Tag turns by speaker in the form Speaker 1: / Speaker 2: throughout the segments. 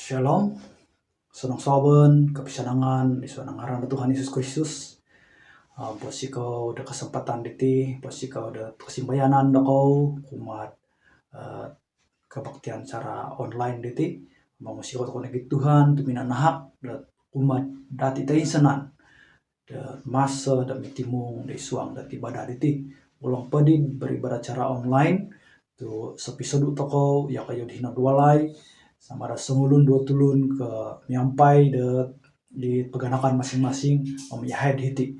Speaker 1: Shalom, senang saben, kepisanangan, di sana ngaran Tuhan Yesus Kristus. Pasti kau udah kesempatan diti, pasti kau udah kesimbayanan da kau, kumat kebaktian cara online diti. Mamusi kau konekit Tuhan, tuminan nahak, da kumat dati tain senan. Da masa da mitimung, da isuang da ibadah diti. Ulang pedi beribadah cara online, tu sepisodu toko, ya kayo dihina dualai, sama ada sengulun dua tulun ke nyampai di peganakan masing-masing yahed hiti.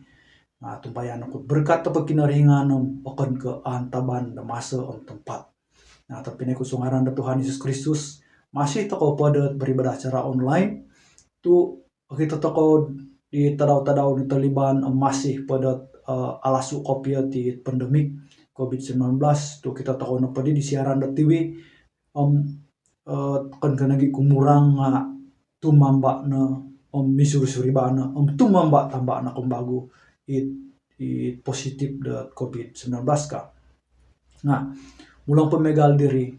Speaker 1: Nah, tumpayan aku berkat apa kinaringan akan ke antaban da masa tempat. Nah, tapi aku sungaran da Tuhan Yesus Kristus masih toko pada beribadah cara online tu kita toko di tadau-tadau di Taliban masih pada alasu kopia di pandemik COVID-19 tu kita toko na padi di siaran da TV kan kanagi kumurang tumamba na misuri-suri bana tumamba tamba na kumbagu it positif da COVID-19 ka. Nah, mulang pemegal diri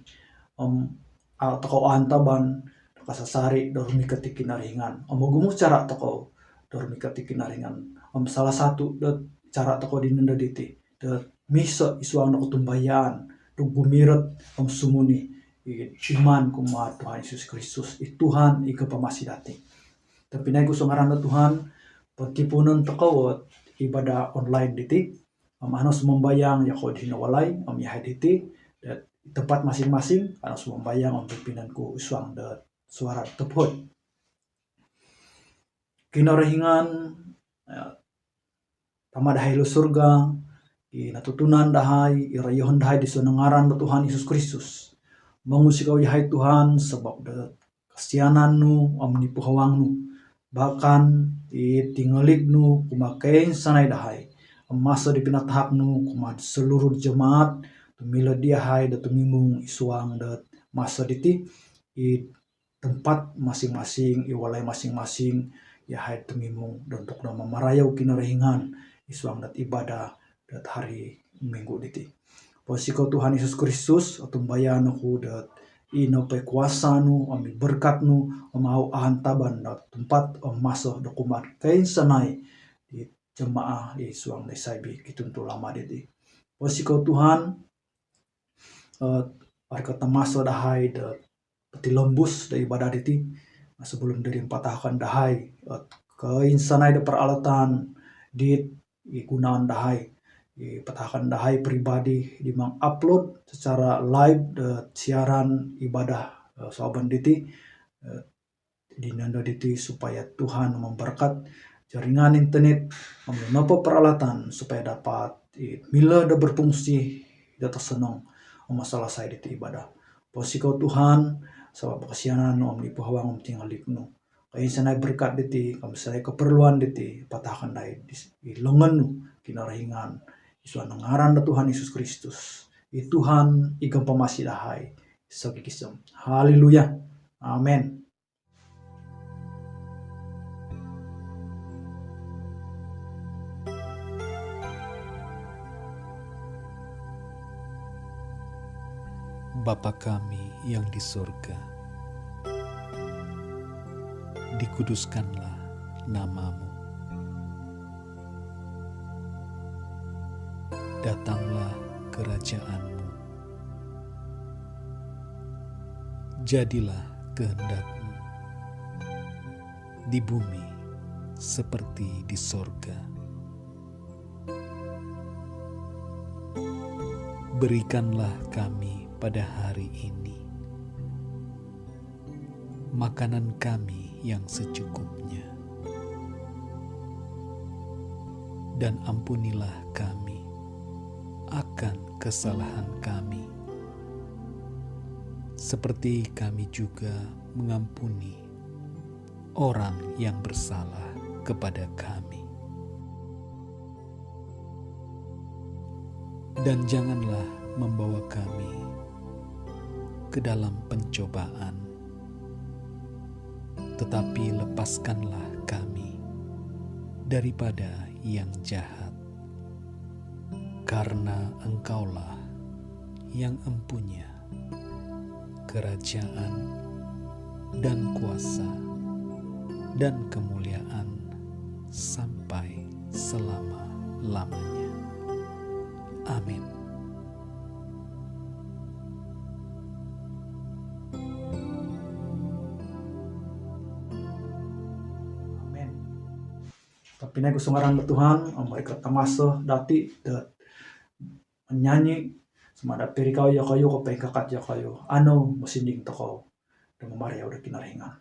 Speaker 1: toko antaban kasasari dormi ketik kinaringan. Magumu cara toko dormi ketik kinaringan. Salah satu da cara toko dinenda diti da misa isuang na kutumbayan do gumiret sumuni iman kumat Tuhan Yesus Kristus Tuhan ika pamasidati. Tapi nai kusungaran na Tuhan patipunan toko ibadah online diti anos membayang ya kau dinawalai yahed diti tempat masing-masing anos membayang pimpinanku isuang da suara teput kinarahingan tamadahai lo surga natutunan dahai irayohon dahai di sunangaran da Tuhan Yesus Kristus. Mangusi kau yahai Tuhan sebab da kasianan nu amnipuhawang nu bahkan tingalik nu kumakain sanai dahai masa di pinatahak nu kumad seluruh jemaat tumila dia hai da tumimung isuang da masa diti tempat masing-masing iwalai masing-masing yahai tumimung dan untuk mamarayau kinarahingan isuang dat ibadah dat hari minggu diti. Pasiko Tuhan Yesus Kristus atumbayan aku dat ino pe kuasa nu ami berkat nu mau antaban dat tempat masa dokumat kain sanai di jemaah isuang desaibi kituntu lama diti. Pasiko Tuhan arkata masa dahai da peti lembus da ibadah diti sebelum dari patahkan dahai kain sanai da peralatan di gunaan dahai patahkan dahai pribadi di upload secara live siaran ibadah saban diti di nanda diti supaya Tuhan memberkat jaringan internet menapa peralatan supaya dapat mila da berfungsi data senang masalah saya diti ibadah. Posiko Tuhan sebab kasianan nu omnipuhawang tingalik nu kain sanai berkat diti kamsai keperluan diti patahkan dahai di lengan nu kinarahingan isuan ngaran da Tuhan Yesus Kristus Tuhan igam pamasih dahai sagikisem. Haleluya. Amen.
Speaker 2: Bapa kami yang di surga, dikuduskanlah namamu. Datanglah kerajaanmu. Jadilah kehendakmu di bumi seperti di sorga. Berikanlah kami pada hari ini makanan kami yang secukupnya, dan ampunilah kami akan kesalahan kami, seperti kami juga mengampuni orang yang bersalah kepada kami. Dan janganlah membawa kami ke dalam pencobaan, tetapi lepaskanlah kami daripada yang jahat. Karena Engkaulah yang empunya kerajaan dan kuasa, dan kemuliaan sampai selama-lamanya. Amin.
Speaker 1: Amin. Tapi nih gusto ngaran Tuhan, mereka tamasa dati dat menyanyi semada peri kayo kapay kakat ya kayo. Ano masinding to ko. Dan Maria udah kinaringan.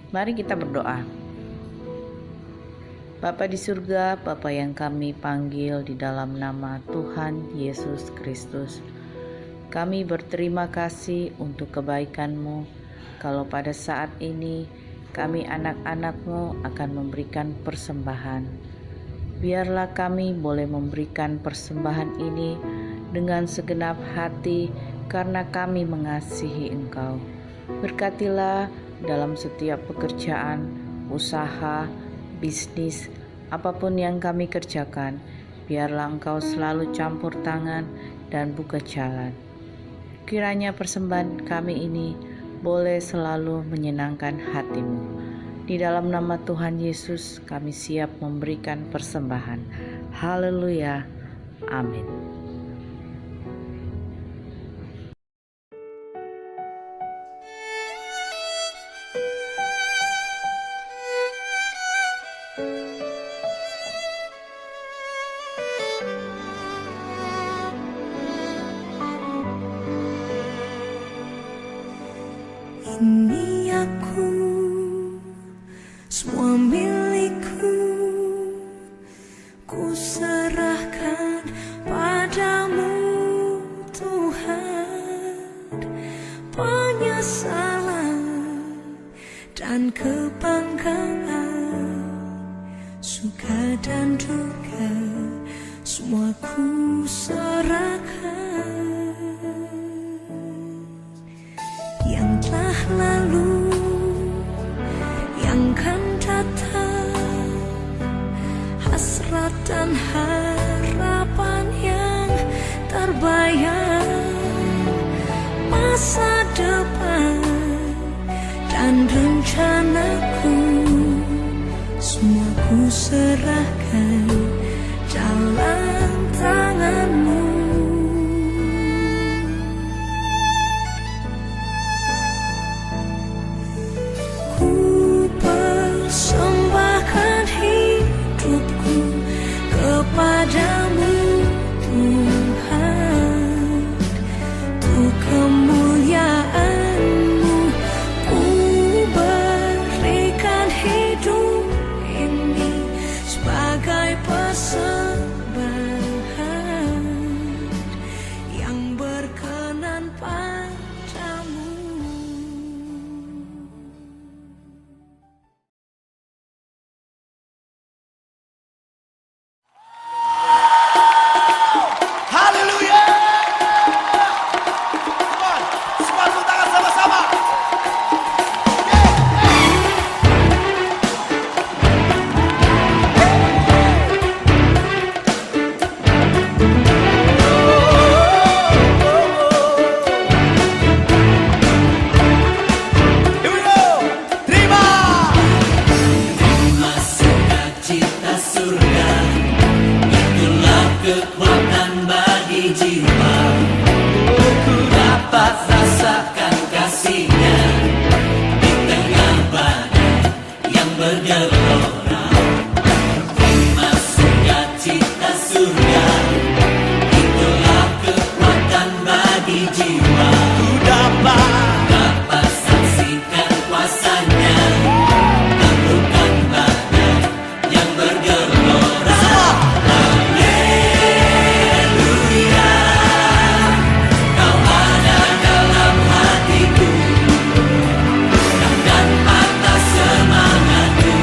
Speaker 3: Mari kita berdoa. Bapa di surga, Bapa yang kami panggil di dalam nama Tuhan Yesus Kristus, kami berterima kasih untuk kebaikan-Mu. Kalau pada saat ini kami anak-anak-Mu akan memberikan persembahan, biarlah kami boleh memberikan persembahan ini dengan segenap hati karena kami mengasihi Engkau. Berkatilah dalam setiap pekerjaan, usaha, bisnis, apapun yang kami kerjakan, biarlah Engkau selalu campur tangan dan buka jalan. Kiranya persembahan kami ini boleh selalu menyenangkan hati-Mu. Di dalam nama Tuhan Yesus kami siap memberikan persembahan. Haleluya. Amin.
Speaker 4: Ini aku, semua milikku, ku serahkan padamu Tuhan. Penyesalan dan kebanggaan, suka dan duka, semua ku serahkan. Yang telah lalu, yang kan datang, hasrat dan harapan yang terbayang, masa depan dan rencanaku, semua ku serahkan dalam tangan-Mu. Persembahkan hidupku kepadamu Tuhan, untuk kemuliaan-Mu ku berikan hidup ini sebagai persembahan yang berkenan padamu.
Speaker 5: Haleluya. Come on, semua tepuk tangan sama-sama. Here we go. Terima.
Speaker 6: Terima sukacita surga, itulah kekuatan bagi jiwa. Ku dapat rasakan kasih-Nya di tengah badai yang bergelora. Terima sukacita surga, itulah kekuatan bagi jiwa.
Speaker 5: Ku dapat
Speaker 6: Saksikan kuasa-Nya, taklukan badai yang bergelora. Haleluya, Kau ada dalam hatiku, takkan patah semangatku,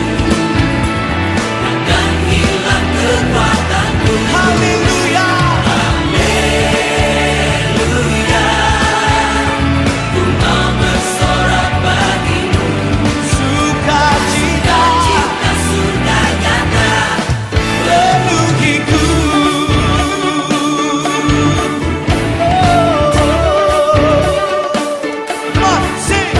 Speaker 6: takkan hilang kekuatanku.
Speaker 5: haleluya.
Speaker 6: Haleluya, ku mau bersorak bagimu.
Speaker 5: Sukacita
Speaker 6: Cita surga nyata,
Speaker 5: penuhiku. Come on, sing.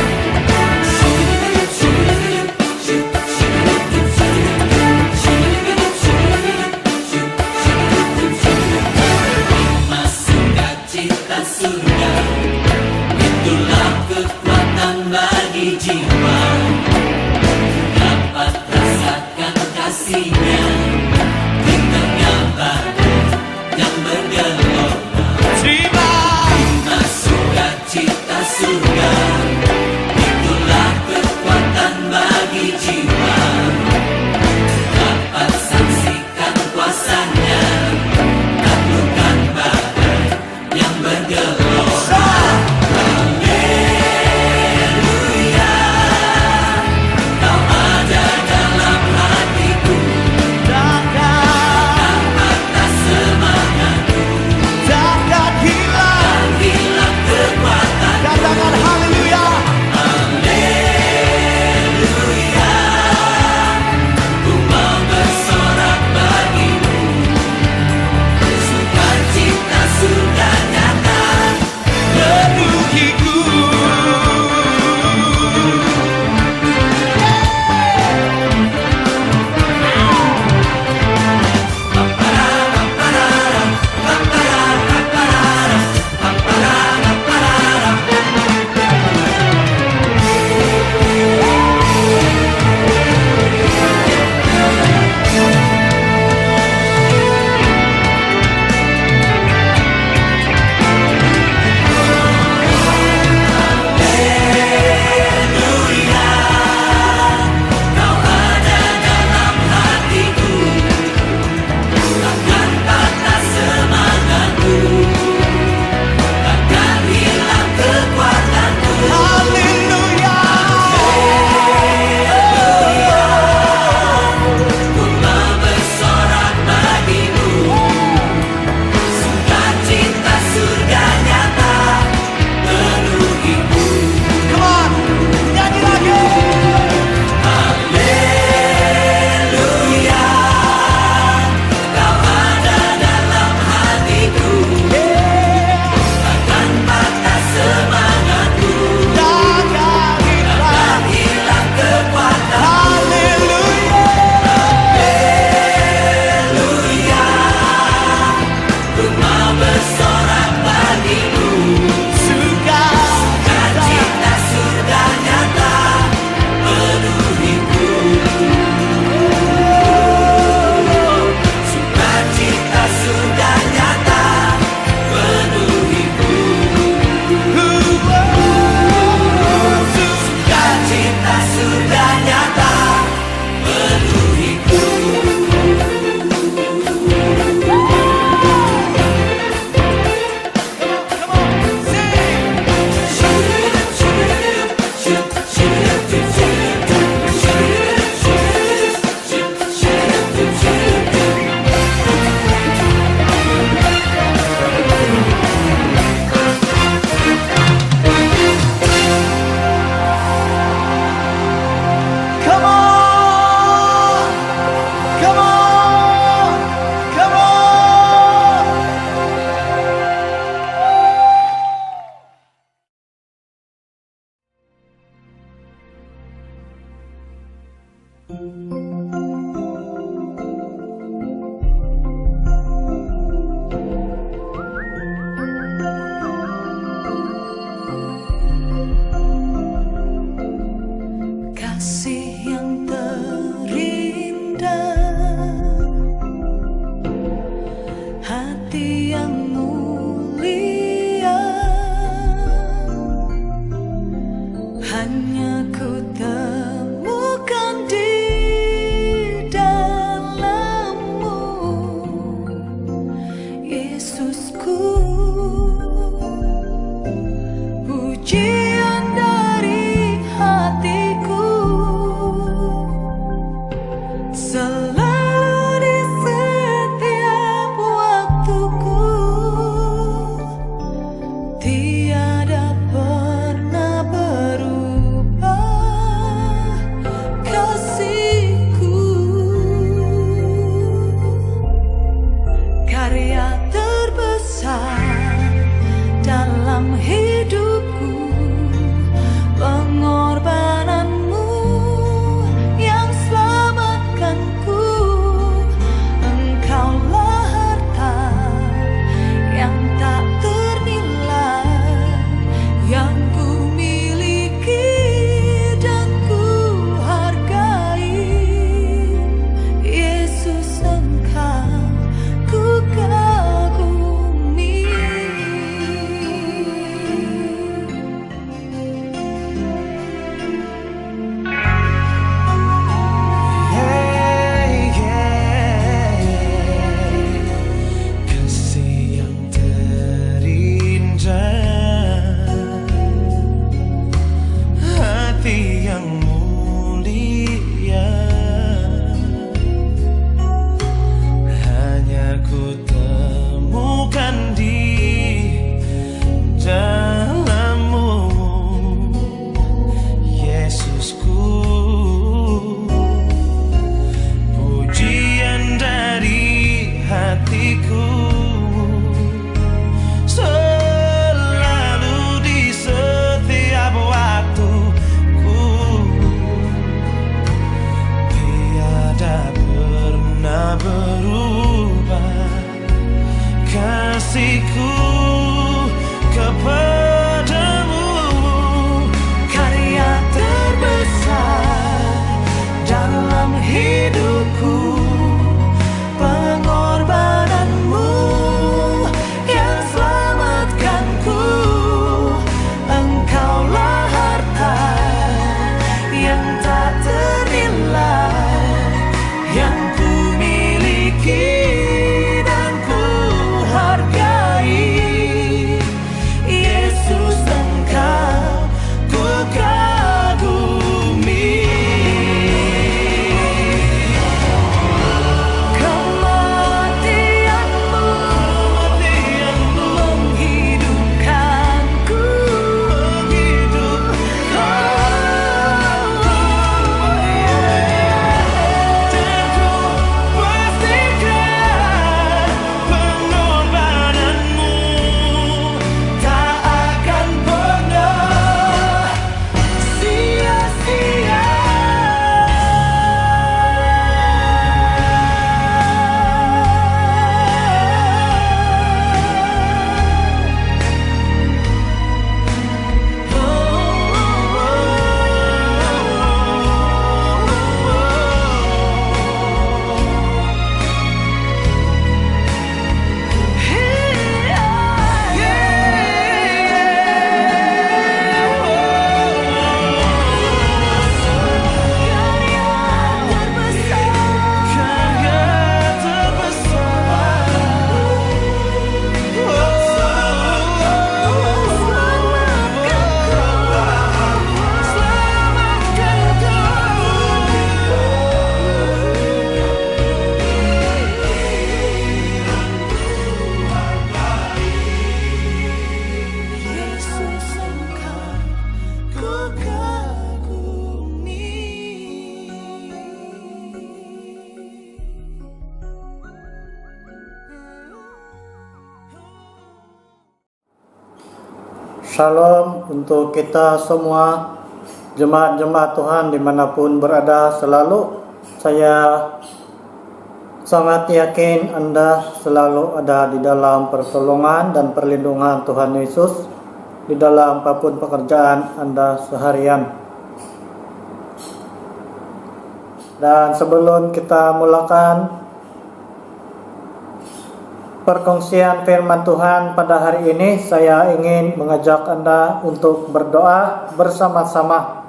Speaker 6: Terima sukacita surga, itulah kekuatan bagi jiwa. Dapat rasakan kasih-Nya di tengah badai yang bergelora.
Speaker 5: Terima.
Speaker 6: Terima sukacita surga, itulah kekuatan bagi
Speaker 4: Yesusku, pujian dari hatiku, selalu di setiap waktuku, tiada pernah berubah kasihku. Karya terbesar dalam hidupku, pengorbananmu yang selamatkanku. Engkaulah harta yang tak ternilai, yang ku miliki dan ku hargai. Yesus, Engkau ku kagumi.
Speaker 5: Kasih yang terindah, hati yang mulia, hanya ku temukan di dalam-Mu, Yesusku. Pujian dari hatiku, selalu di setiap waktuku, tiada pernah berubah kasihku kepadamu.
Speaker 4: Karya terbesar dalam hidupku, pengorbananmu yang selamatkanku. Engkaulah harta yang tak ternilai, yang ku miliki dan ku hargai. Yesus, Engkau ku kagumi. Kematianmu menghidupkanku.
Speaker 5: Dan ku pastikan pengorbananmu
Speaker 4: Tak akan pernah sia-sia. Yesus, Engkau ku kagumi.
Speaker 7: Shalom untuk kita semua, jemaat-jemaat Tuhan dimanapun berada selalu. Saya sangat yakin Anda selalu ada di dalam pertolongan dan perlindungan Tuhan Yesus di dalam apapun pekerjaan Anda seharian. Dan sebelum kita mulakan perkongsian firman Tuhan pada hari ini, saya ingin mengajak Anda untuk berdoa bersama-sama.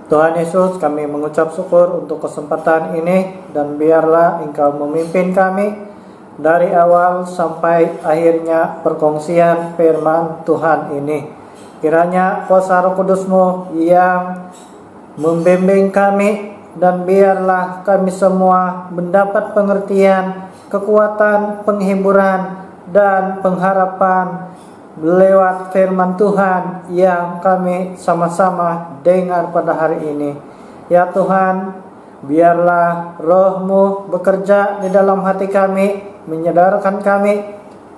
Speaker 7: Tuhan Yesus, kami mengucap syukur untuk kesempatan ini, dan biarlah Engkau memimpin kami dari awal sampai akhirnya perkongsian firman Tuhan ini. Kiranya kuasa Roh Kudus-Mu yang membimbing kami, dan biarlah kami semua mendapat pengertian, kekuatan, penghiburan, dan pengharapan lewat firman Tuhan yang kami sama-sama dengar pada hari ini. Ya Tuhan, biarlah Roh-Mu bekerja di dalam hati kami, menyadarkan kami,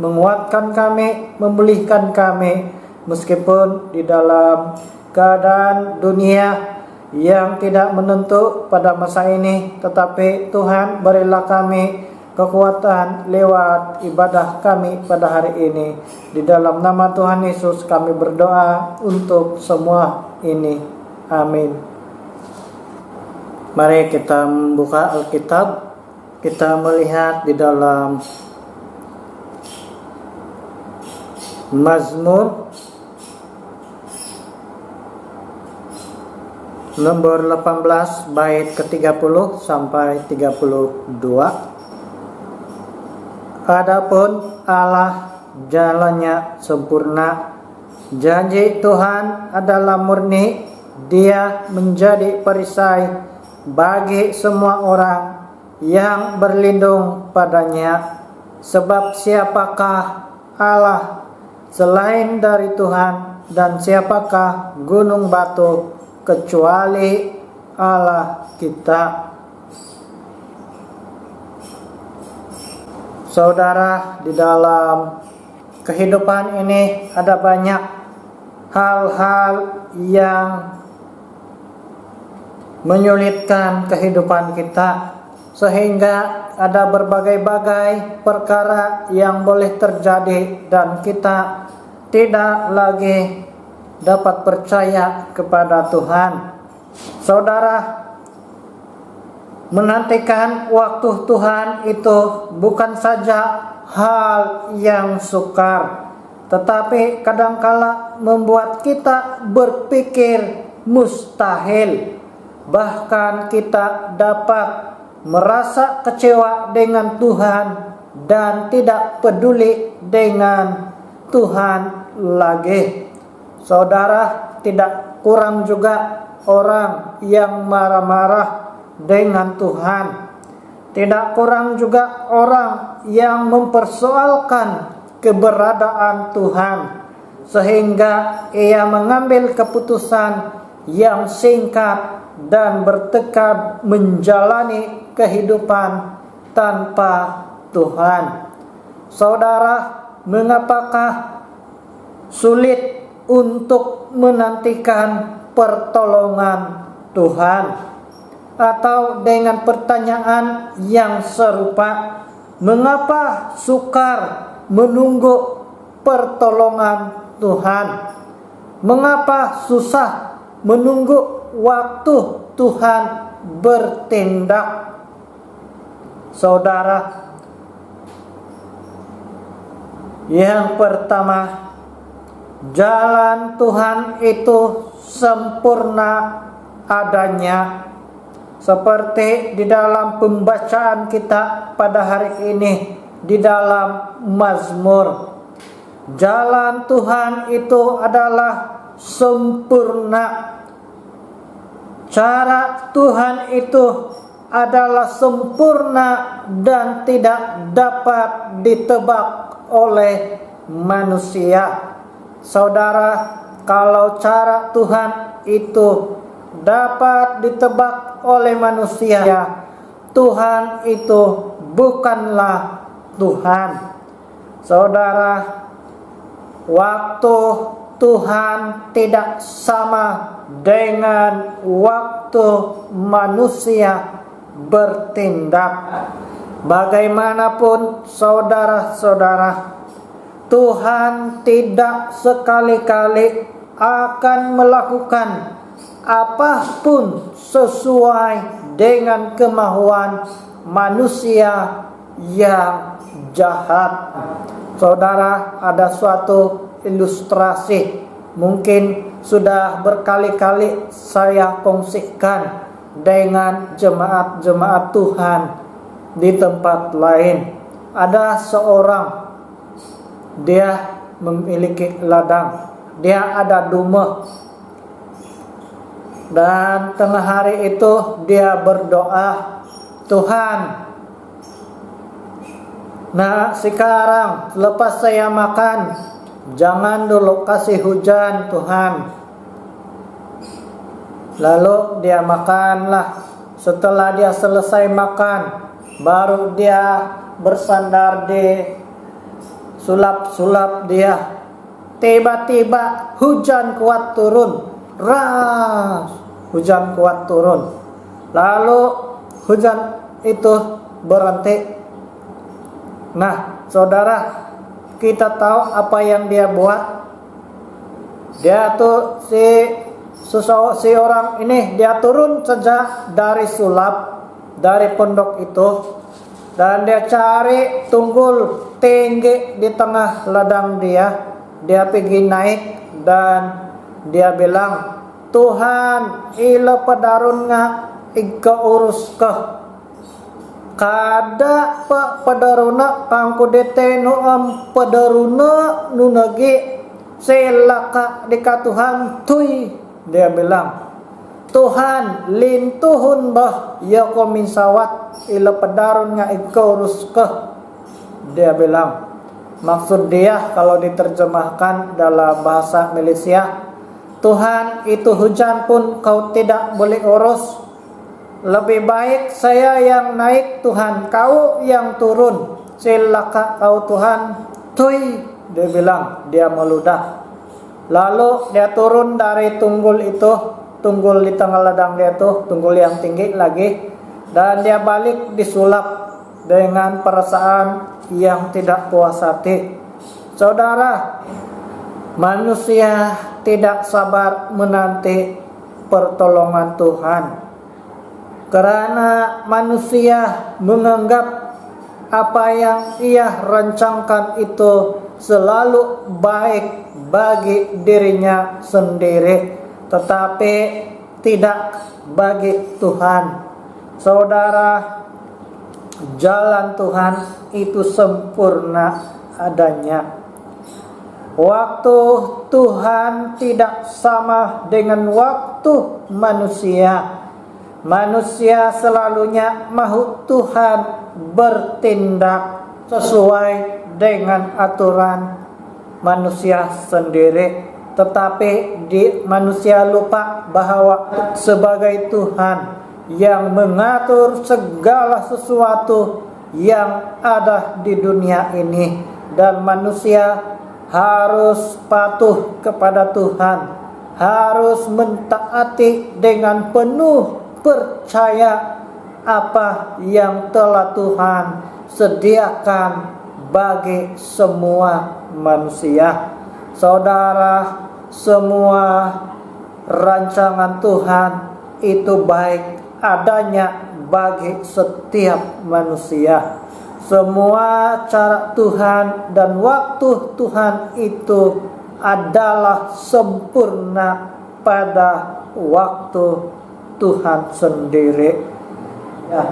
Speaker 7: menguatkan kami, memulihkan kami, meskipun di dalam keadaan dunia yang tidak menentu pada masa ini. Tetapi Tuhan, berilah kami kekuatan lewat ibadah kami pada hari ini. Di dalam nama Tuhan Yesus kami berdoa untuk semua ini. Amin. Mari kita membuka Alkitab. Kita melihat di dalam Mazmur nomor 18 bait ke-30 sampai 32. Adapun Allah jalannya sempurna, janji Tuhan adalah murni, Dia menjadi perisai bagi semua orang yang berlindung padanya. Sebab siapakah Allah selain dari Tuhan, dan siapakah gunung batu kecuali Allah kita. Saudara, di dalam kehidupan ini ada banyak hal-hal yang menyulitkan kehidupan kita, sehingga ada berbagai-bagai perkara yang boleh terjadi dan kita tidak lagi dapat percaya kepada Tuhan. Saudara, menantikan waktu Tuhan itu bukan saja hal yang sukar, tetapi kadangkala membuat kita berpikir mustahil. Bahkan kita dapat merasa kecewa dengan Tuhan dan tidak peduli dengan Tuhan lagi. Saudara, tidak kurang juga orang yang marah-marah dengan Tuhan. Tidak kurang juga orang yang mempersoalkan keberadaan Tuhan, sehingga ia mengambil keputusan yang singkat dan bertekad menjalani kehidupan tanpa Tuhan. Saudara, mengapakah sulit untuk menantikan pertolongan Tuhan? Atau dengan pertanyaan yang serupa, mengapa sukar menunggu pertolongan Tuhan? Mengapa susah menunggu waktu Tuhan bertindak? Saudara, yang pertama, jalan Tuhan itu sempurna adanya. Seperti di dalam pembacaan kita pada hari ini di dalam Mazmur, jalan Tuhan itu adalah sempurna. Cara Tuhan itu adalah sempurna dan tidak dapat ditebak oleh manusia. Saudara, kalau cara Tuhan itu dapat ditebak oleh manusia, Tuhan itu bukanlah Tuhan. Saudara, waktu Tuhan tidak sama dengan waktu manusia bertindak. Bagaimanapun saudara-saudara, Tuhan tidak sekali-kali akan melakukan apapun sesuai dengan kemauan manusia yang jahat. Saudara, ada suatu ilustrasi, mungkin sudah berkali-kali saya kongsikan dengan jemaat-jemaat Tuhan di tempat lain. ada seorang, dia memiliki ladang, dia ada domba. Dan tengah hari itu dia berdoa, Tuhan, nah sekarang lepas saya makan, jangan dulu kasih hujan Tuhan. Lalu dia makanlah. Setelah dia selesai makan, baru dia bersandar di sulap-sulap dia. Tiba-tiba hujan kuat turun. Ras, hujan kuat turun. Lalu hujan itu berhenti. Nah, saudara, kita tahu apa yang dia buat. Dia tuh si orang ini, dia turun saja dari sulap, dari pondok itu, dan dia cari tunggul tinggi di tengah ladang dia. Dia pergi naik dan dia bilang, Tuhan, ila padarun nga ika urus ka. Kada pa padaruna pangko deteno am padaruna nunagi selaka dika Tuhan tuy. Dia bilang, Tuhan lintuhun bah ya ko minsawat ila padarun nga ika urus ka. Dia bilang, maksud dia kalau diterjemahkan dalam bahasa Malaysia, Tuhan, itu hujan pun kau tidak boleh urus. Lebih baik saya yang naik Tuhan, kau yang turun. Silaka kau Tuhan. Tuy, dia bilang, dia meludah. Lalu dia turun dari tunggul itu, tunggul di tengah ladang dia itu, tunggul yang tinggi lagi. Dan dia balik disulap dengan perasaan yang tidak puas hati. Saudara, manusia tidak sabar menanti pertolongan Tuhan. Karena manusia menganggap apa yang ia rancangkan itu selalu baik bagi dirinya sendiri, tetapi tidak bagi Tuhan. Saudara, jalan Tuhan itu sempurna adanya. Waktu Tuhan tidak sama dengan waktu manusia. Manusia selalunya mahu Tuhan bertindak sesuai dengan aturan manusia sendiri. Tetapi manusia lupa bahwa sebagai Tuhan yang mengatur segala sesuatu yang ada di dunia ini. Dan manusia harus patuh kepada Tuhan, harus mentaati dengan penuh percaya apa yang telah Tuhan sediakan bagi semua manusia. Saudara, semua rancangan Tuhan itu baik adanya bagi setiap manusia. Semua cara Tuhan dan waktu Tuhan itu adalah sempurna pada waktu Tuhan sendiri. Ya.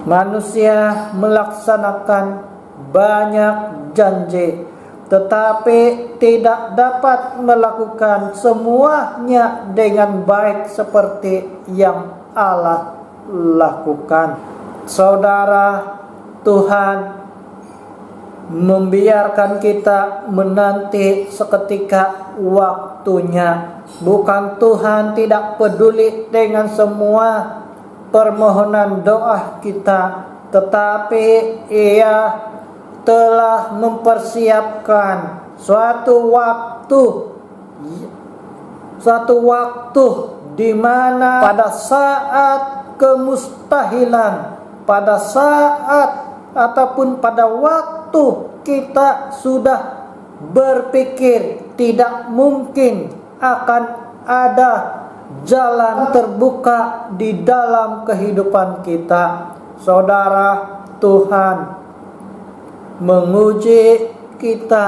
Speaker 7: Manusia melaksanakan banyak janji, tetapi tidak dapat melakukan semuanya dengan baik seperti yang Allah lakukan. Saudara, Tuhan membiarkan kita menanti seketika waktunya. Bukan Tuhan tidak peduli dengan semua permohonan doa kita, tetapi Ia telah mempersiapkan suatu waktu di mana pada saat kemustahilan, pada saat ataupun pada waktu kita sudah berpikir tidak mungkin akan ada jalan terbuka di dalam kehidupan kita. Saudara, Tuhan menguji kita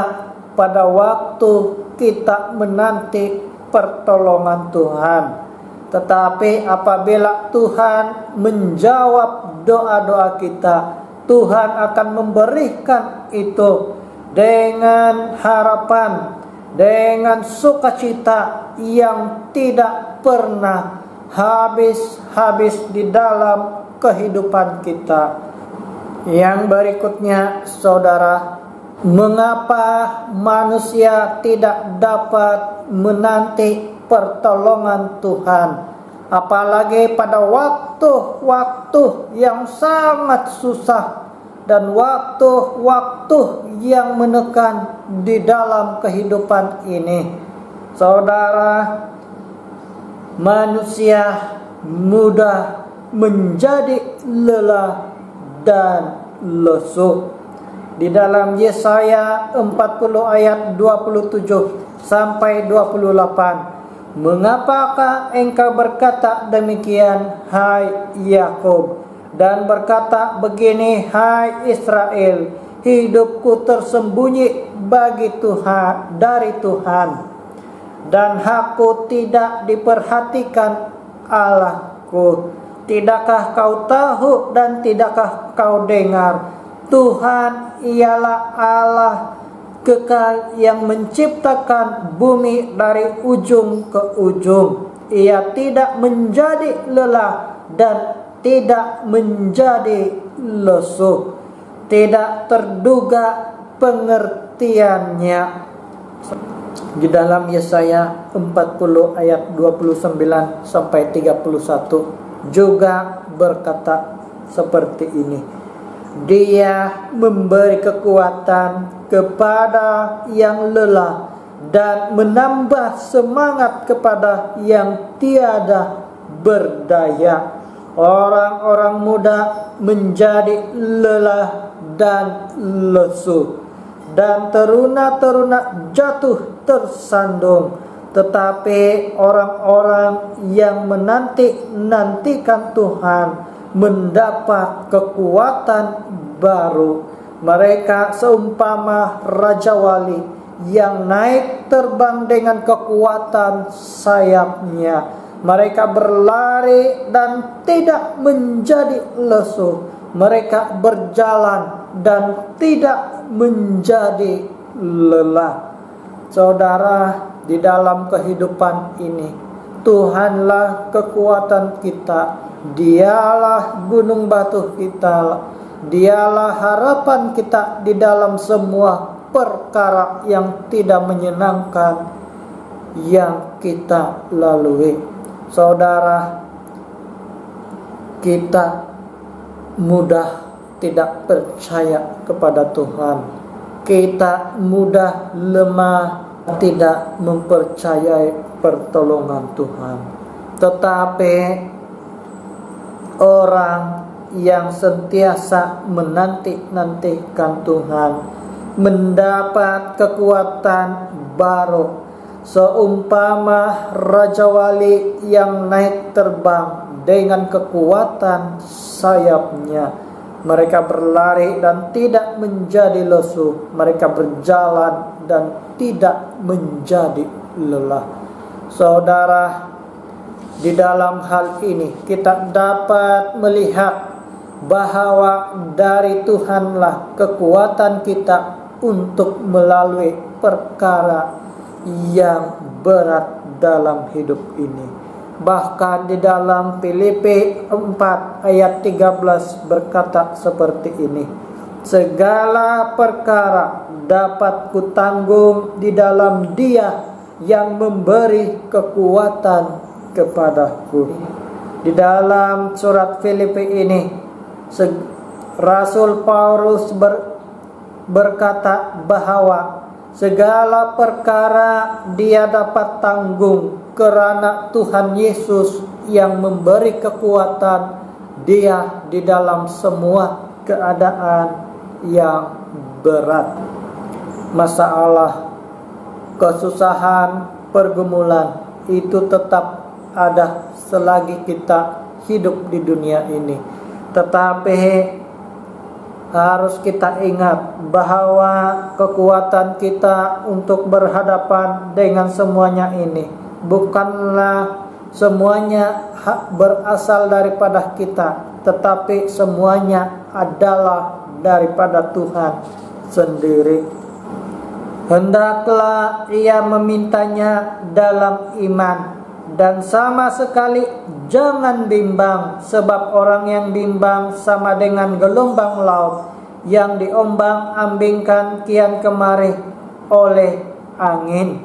Speaker 7: pada waktu kita menanti pertolongan Tuhan. Tetapi apabila Tuhan menjawab doa-doa kita, Tuhan akan memberikan itu dengan harapan, dengan sukacita yang tidak pernah habis-habis di dalam kehidupan kita. Yang berikutnya, saudara, mengapa manusia tidak dapat menanti pertolongan Tuhan, apalagi pada waktu-waktu yang sangat susah dan waktu-waktu yang menekan di dalam kehidupan ini. Saudara, manusia mudah menjadi lelah dan lesu. Di dalam Yesaya 40 ayat 27 sampai 28. Mengapakah engkau berkata demikian, hai Yakub, dan berkata begini, hai Israel, hidupku tersembunyi bagi Tuhan dari Tuhan, dan hakku tidak diperhatikan Allahku. Tidakkah kau tahu dan tidakkah kau dengar? Tuhan ialah Allah kekal yang menciptakan bumi dari ujung ke ujung. Ia tidak menjadi lelah dan tidak menjadi lesu. Tidak terduga pengertiannya. Di dalam Yesaya 40 ayat 29 sampai 31 juga berkata seperti ini. Dia memberi kekuatan kepada yang lelah dan menambah semangat kepada yang tiada berdaya. Orang-orang muda menjadi lelah dan lesu, dan teruna-teruna jatuh tersandung. Tetapi orang-orang yang menanti-nantikan Tuhan mendapat kekuatan baru. Mereka seumpama Raja Wali yang naik terbang dengan kekuatan sayapnya. Mereka berlari dan tidak menjadi lesu. Mereka berjalan dan tidak menjadi lelah. Saudara, di dalam kehidupan ini, Tuhanlah kekuatan kita. Dialah gunung batu kita. Dialah harapan kita di dalam semua perkara yang tidak menyenangkan yang kita lalui. Saudara, kita mudah tidak percaya kepada Tuhan. Kita mudah lemah, tidak mempercayai pertolongan Tuhan. Tetapi orang yang sentiasa menanti-nantikan Tuhan mendapat kekuatan baru, seumpama Raja Wali yang naik terbang dengan kekuatan sayapnya. Mereka berlari dan tidak menjadi lesu. Mereka berjalan dan tidak menjadi lelah. Saudara, di dalam hal ini kita dapat melihat bahwa dari Tuhanlah kekuatan kita untuk melalui perkara yang berat dalam hidup ini. Bahkan di dalam Filipi 4 ayat 13 berkata seperti ini. Segala perkara dapat kutanggung di dalam Dia yang memberi kekuatan kepadaku. Di dalam surat Filipi ini, Rasul Paulus berkata bahwa segala perkara dia dapat tanggung kerana Tuhan Yesus yang memberi kekuatan dia di dalam semua keadaan yang berat. Masalah, kesusahan, pergumulan itu tetap ada selagi kita hidup di dunia ini. Tetapi harus kita ingat bahwa kekuatan kita untuk berhadapan dengan semuanya ini bukanlah semuanya berasal daripada kita, tetapi semuanya adalah daripada Tuhan sendiri. Hendaklah ia memintanya dalam iman, dan sama sekali jangan bimbang, sebab orang yang bimbang sama dengan gelombang laut yang diombang-ambingkan kian kemari oleh angin.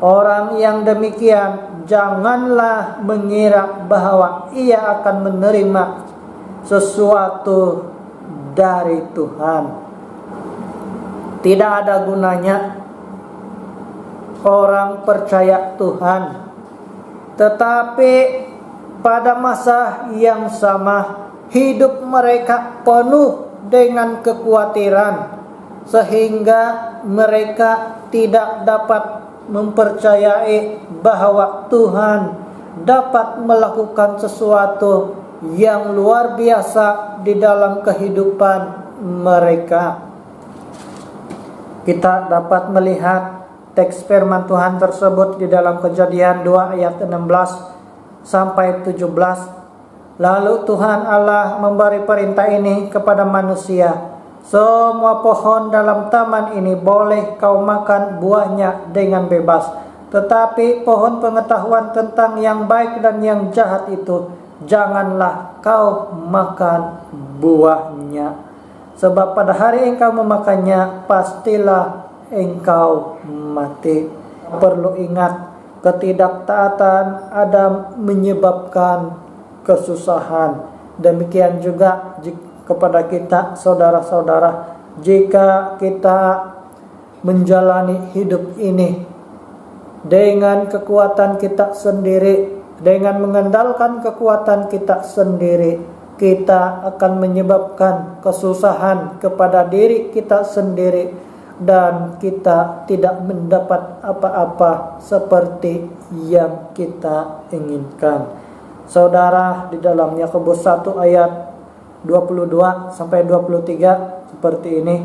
Speaker 7: Orang yang demikian janganlah mengira bahwa ia akan menerima sesuatu dari Tuhan. Tidak ada gunanya orang percaya Tuhan, tetapi pada masa yang sama hidup mereka penuh dengan kekhawatiran, sehingga mereka tidak dapat mempercayai bahwa Tuhan dapat melakukan sesuatu yang luar biasa di dalam kehidupan mereka. Kita dapat melihat teks firman Tuhan tersebut di dalam Kejadian 2 ayat 16 sampai 17. Lalu Tuhan Allah memberi perintah ini kepada manusia: semua pohon dalam taman ini boleh kau makan buahnya dengan bebas, tetapi pohon pengetahuan tentang yang baik dan yang jahat itu janganlah kau makan buahnya. Sebab pada hari engkau memakannya, pastilah engkau mati. Perlu ingat, ketidaktaatan Adam menyebabkan kesusahan. Demikian juga kepada kita, saudara-saudara, jika kita menjalani hidup ini dengan kekuatan kita sendiri, dengan mengandalkan kekuatan kita sendiri, kita akan menyebabkan kesusahan kepada diri kita sendiri, dan kita tidak mendapat apa-apa seperti yang kita inginkan. Saudara, di dalam Yakobus 1 ayat 22 sampai 23 seperti ini: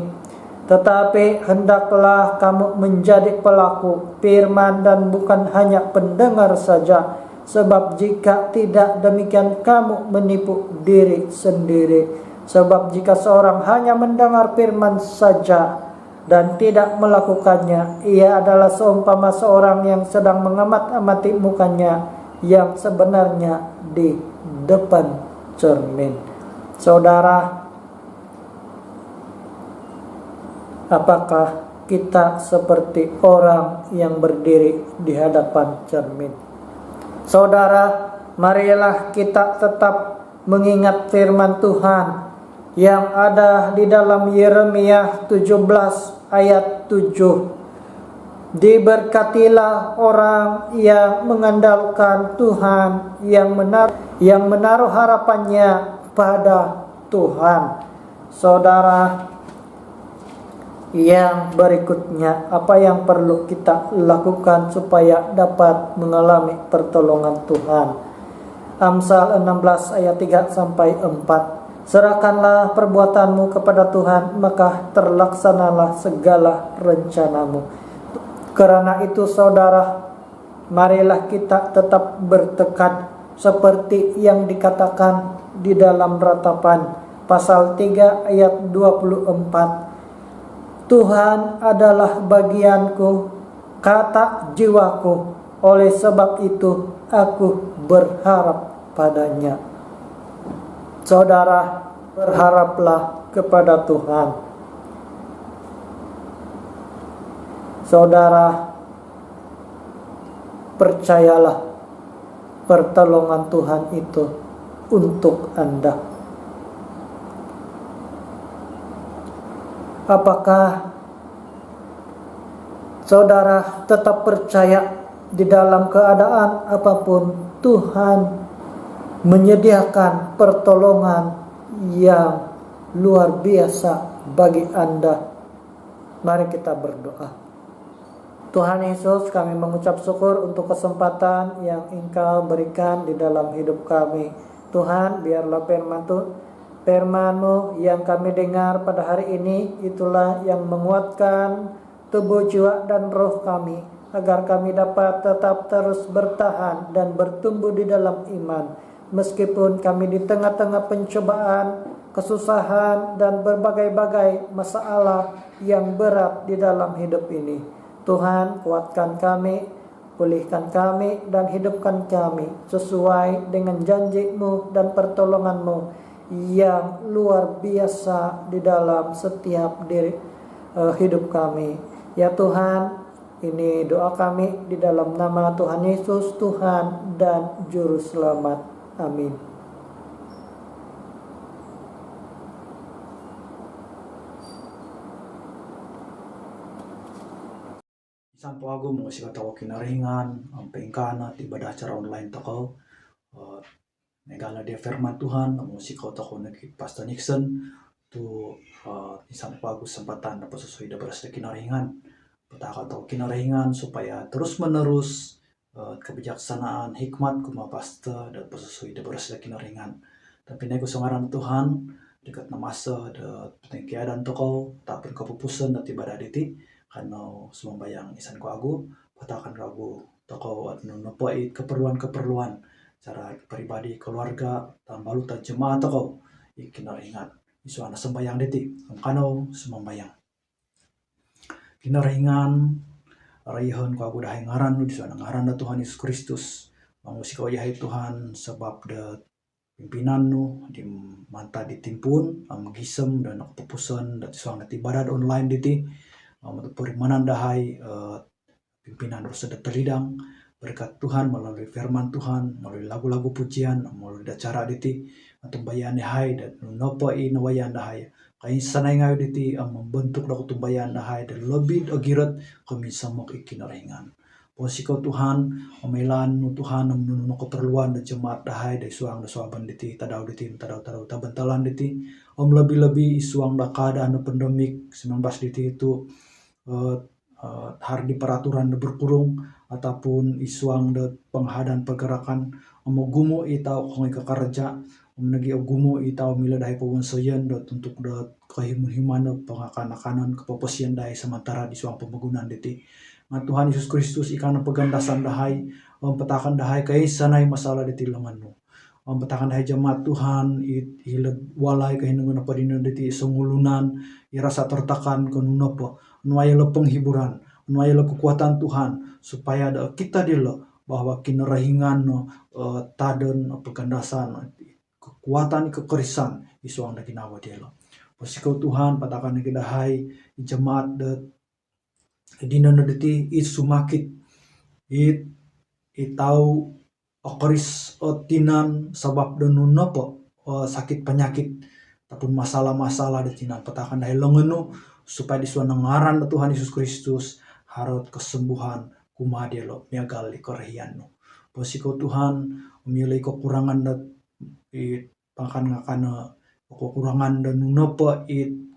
Speaker 7: tetapi hendaklah kamu menjadi pelaku firman dan bukan hanya pendengar saja, sebab jika tidak demikian kamu menipu diri sendiri. Sebab jika seorang hanya mendengar firman saja dan tidak melakukannya, ia adalah seumpama seorang yang sedang mengamat-amati mukanya yang sebenarnya di depan cermin. Saudara, apakah kita seperti orang yang berdiri di hadapan cermin? Saudara, marilah kita tetap mengingat firman Tuhan yang ada di dalam Yeremia 17 ayat 7. Diberkatilah orang yang mengandalkan Tuhan, yang menaruh harapannya pada Tuhan. Saudara, yang berikutnya, apa yang perlu kita lakukan supaya dapat mengalami pertolongan Tuhan? Amsal 16 ayat 3 sampai 4. Serahkanlah perbuatanmu kepada Tuhan, maka terlaksanalah segala rencanamu. Karena itu, saudara, marilah kita tetap bertekad seperti yang dikatakan di dalam Ratapan pasal 3 ayat 24. Tuhan adalah bagianku, kata jiwaku, oleh sebab itu aku berharap padanya. Saudara, berharaplah kepada Tuhan. Saudara, percayalah pertolongan Tuhan itu untuk Anda. Apakah saudara tetap percaya di dalam keadaan apapun Tuhan menyediakan pertolongan yang luar biasa bagi Anda? Mari kita berdoa. Tuhan Yesus, kami mengucap syukur untuk kesempatan yang Engkau berikan di dalam hidup kami. Tuhan, biarlah firman-Mu yang kami dengar pada hari ini, itulah yang menguatkan tubuh, jiwa, dan roh kami, agar kami dapat tetap terus bertahan dan bertumbuh di dalam iman. Meskipun kami di tengah-tengah pencobaan, kesusahan, dan berbagai-bagai masalah yang berat di dalam hidup ini. Tuhan, kuatkan kami, pulihkan kami, dan hidupkan kami sesuai dengan janji-Mu dan pertolongan-Mu yang luar biasa di dalam setiap hidup kami. Ya Tuhan, ini doa kami di dalam nama Tuhan Yesus, Tuhan dan Juru Selamat. Amin.
Speaker 1: Sampo aku mau sika tawo kinaringan, pengkana ibadah acara online toko. Negala dia firman Tuhan, mau sika toko nagi Pastor Nixon tu sampo aku sempatan dapat sesuai dapat kinaringan. Petaka atau kinaringan supaya terus menerus kebijaksanaan hikmat kuma pastor dan sesuai dapat kinaringan. Tapi nego songaran Tuhan dekat namasa de keadaan toko tak kepupusan dan ibadah diti karena sembayang isan ko agu patakan kagu toko nunopoi keperluan cara pribadi keluarga tambalu ta jemaat toko ikinaringan isu ana sembayang diti kano sembayang kinaringan raihan ko agu dahay ngaran di sana ngaran na Tuhan Yesus Kristus mangusik ko yahay Tuhan sebab de pimpinan no di manta ditimpun gisem dan kepupusan dan suang ibadat online diti perimanan dahay pimpinan harus ada terlidang berkat Tuhan melalui firman Tuhan, melalui lagu-lagu pujian, melalui acara diti atau bayan dahay dan nopo inawayan dahay kain sanay ngayon diti membentuk daku tumbayan dahay dan lebih agirat kami samok ikinaringan. Posiko Tuhan, omelan no Tuhan menuno keperluan dan jemaat dahay dari suang da suaban diti tadaw tabantalan diti lebih-lebih isuang da keadaan pandemik 19 diti itu hari peraturan berkurung ataupun isuang de penghadan pergerakan gumu itau kongi kekerja menegi gumu itau mila dahi pawonsoyan dot untuk dot kehiman-himan pengakanan kepoposian dahi sementara di suang pembangunan diti Tuhan Yesus Kristus ikana pegandasan dahay petakan dahay kay sanay masalah diti langanno petakan dahay jemaat Tuhan hilad walay kahinungan apa dino diti sungulunan irasa tertakan kanuna po nuaya lo penghiburan nuaya lo kekuatan Tuhan supaya ada kita dilo bahwa kinerahingan taden pegandasan kekuatan kekerisan isuang da ginawa dilo posiko Tuhan patakan dahay jemaat de dino deti sumakit itau okeris tinan sabab denunno po sakit penyakit ataupun masalah-masalah di tinan petakan dahi lengenu supaya disuan ngaran Tuhan Yesus Kristus harut kesembuhan kumadelo miagali korehiano posiko Tuhan memilih kekurangan dat pakan ngakana kekurangan dan nunopo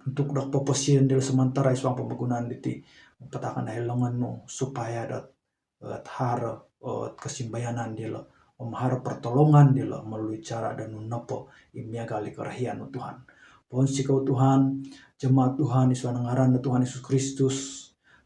Speaker 1: untuk dak poposien del sementara isuang pembangunan diti petakan dahi lengenu supaya dat har kesimbayanan dilo har pertolongan dilo melalui cara dan nunopo imiagali korehiano Tuhan posiko Tuhan jemaat Tuhan isuan ngaran Tuhan Yesus Kristus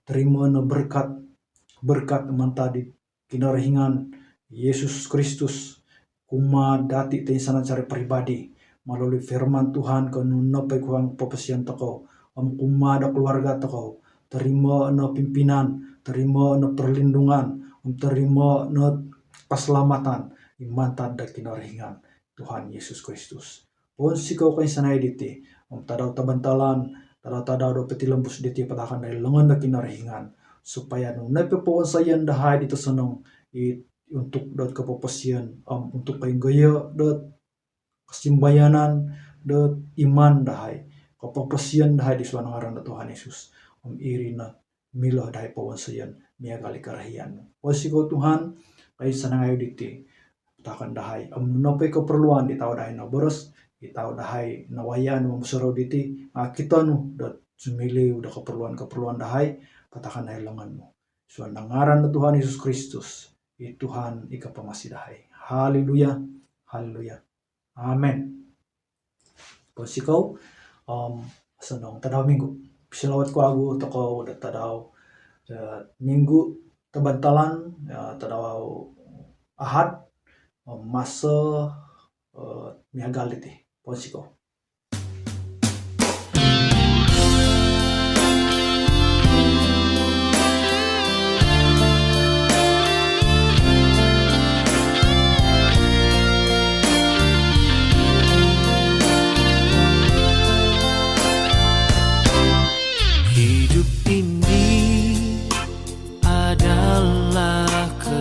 Speaker 1: terima no berkat manta di kinarahingan Yesus Kristus kuma dati tensana cari pribadi melalui firman Tuhan kanunno pe kuang popesian toko kuma da keluarga toko terima no pimpinan terima no perlindungan terima no keselamatan imanta da kinarahingan Tuhan Yesus Kristus posiko kain sanay diti tadaw tabantalan tadaw do peti lembus diti patakan dari lengan da kinarahingan supaya no napepawansayan dahay dito sanong untuk dot kepoposian untuk kain gaya dot kesimbayanan dot iman dahay kepoposian dahay di suan ngaran Tuhan Yesus irina milo dahay pawansayan miagali karahian posiko Tuhan kain sanangayo diti patakan dahay nopay keperluan di tao dahay na boros itaw dahay nawayan mamusaraw diti kita no dat sumili udah keperluan dahay patakan dahay langan mo so nangaran na Tuhan Yesus Kristus Tuhan ika pamasih dahay haleluya haleluya amen posiko sanong tadaw minggu silawat ko agu toko dat tadaw minggu tabantalan tadaw ahad masa miagal diti posiko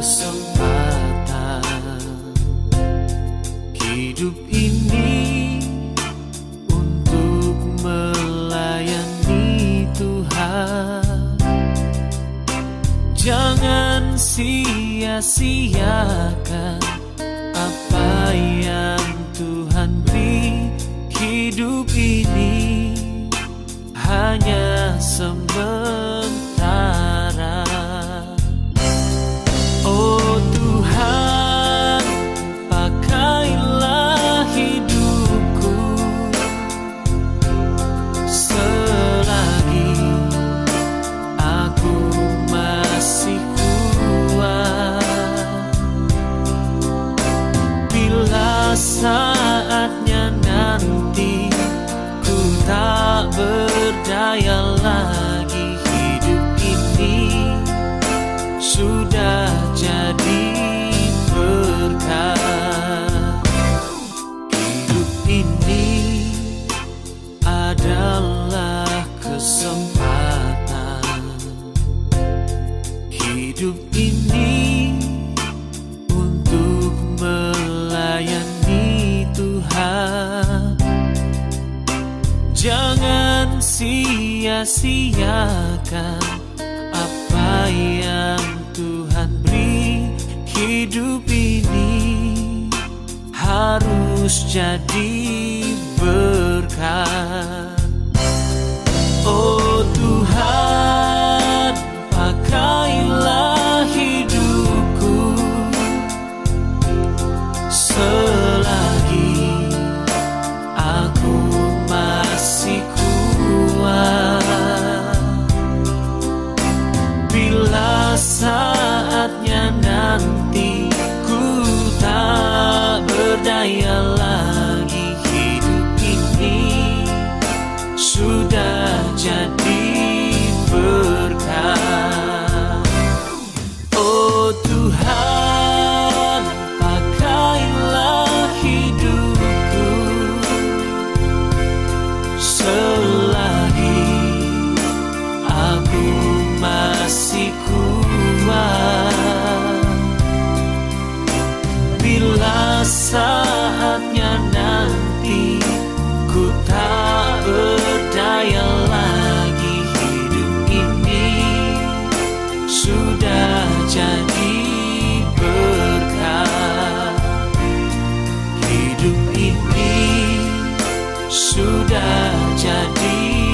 Speaker 5: kesempatan hidup ini untuk melayani Tuhan. Jangan sia-siakan apa yang Tuhan beri. Hidup ini hanya sementara. Oh Tuhan, pakailah hidupku selagi aku masih kuat. Bila saatnya nanti ku tak berdaya lagi, hidup ini sudah jadi berkah. Hidup ini adalah kesempatan. Hidup ini untuk melayani Tuhan. Jangan sia-siakan apa yang Tuhan beri. Hidup ini harus jadi berkah. Oh Tuhan, pakailah hidupku selagi aku masih kuat. Bila saatnya nanti ku tak berdaya lagi, hidup ini sudah jadi berkah. Oh Tuhan, pakailah hidupku selagi aku masih kuat. Bila saatnya nanti ku tak berdaya lagi, hidup ini sudah jadi berkah. Hidup ini sudah jadi